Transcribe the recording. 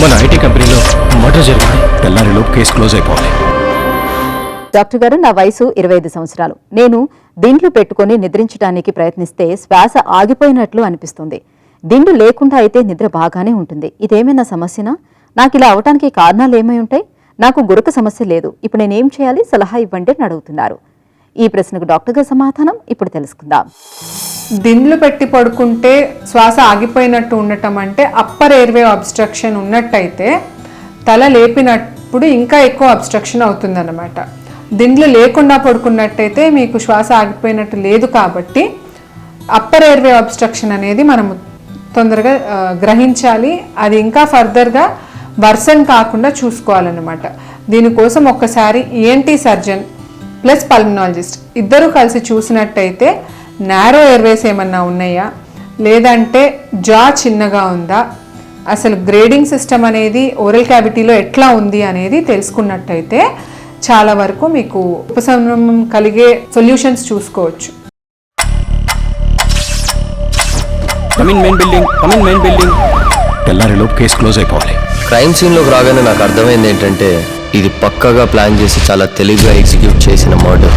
మన ఐటీ కంపెనీలో మర్డర్ జరిగింది. తెల్లారిలోపు కేసు క్లోజ్ అయిపోవాలి. డాక్టర్ గారు, నా వయసు 25 సంవత్సరాలు. నేను దిండ్లు పెట్టుకుని నిద్రించడానికి ప్రయత్నిస్తే శ్వాస ఆగిపోయినట్లు అనిపిస్తుంది. దిండు లేకుండా అయితే నిద్ర బాగానే ఉంటుంది. ఇదేమైనా సమస్యనా? నాకు ఇలా అవటానికి కారణాలు ఏమై ఉంటాయి? నాకు గురక సమస్య లేదు. ఇప్పుడు నేనేం చేయాలి? సలహా ఇవ్వండి అని అడుగుతున్నారు. ఈ ప్రశ్నకు డాక్టర్ గారి సమాధానం ఇప్పుడు తెలుసుకుందాం. దిండ్లు పెట్టి పడుకుంటే శ్వాస ఆగిపోయినట్టు ఉండటం అంటే అప్పర్ ఎయిర్వే అబ్స్ట్రక్షన్ ఉన్నట్టయితే తల లేపినప్పుడు ఇంకా ఎక్కువ అబ్స్ట్రక్షన్ అవుతుందన్నమాట. దిండ్లు లేకుండా పడుకున్నట్టయితే మీకు శ్వాస ఆగిపోయినట్టు లేదు కాబట్టి అప్పర్ ఎయిర్వే అబ్స్ట్రక్షన్ అనేది మనము తొందరగా గ్రహించాలి. అది ఇంకా ఫర్దర్గా వర్సన్ కాకుండా చూసుకోవాలన్నమాట. దీనికోసం ఒక్కసారి ఈఎన్టీ సర్జన్ ప్లస్ పల్మనాలజిస్ట్ ఇద్దరు కలిసి చూసినట్టయితే నారో ఎయిర్వేస్ ఏమన్నా ఉన్నాయా, లేదంటే జా చిన్నగా ఉందా, అసలు గ్రేడింగ్ సిస్టమ్ అనేది ఓరల్ క్యావిటీలో ఎట్లా ఉంది అనేది తెలుసుకున్నట్టయితే చాలా వరకు మీకు ఉపశమనం కలిగే సొల్యూషన్స్ చూసుకోవచ్చు. తెల్లారిలోపు కేసు క్లోజ్ అయిపోవాలి. క్రైమ్ సీన్లోకి రాగానే నాకు అర్థమైంది ఏంటంటే ఇది పక్కాగా ప్లాన్ చేసి చాలా తెలివిగా ఎగ్జిక్యూట్ చేసిన మర్డర్.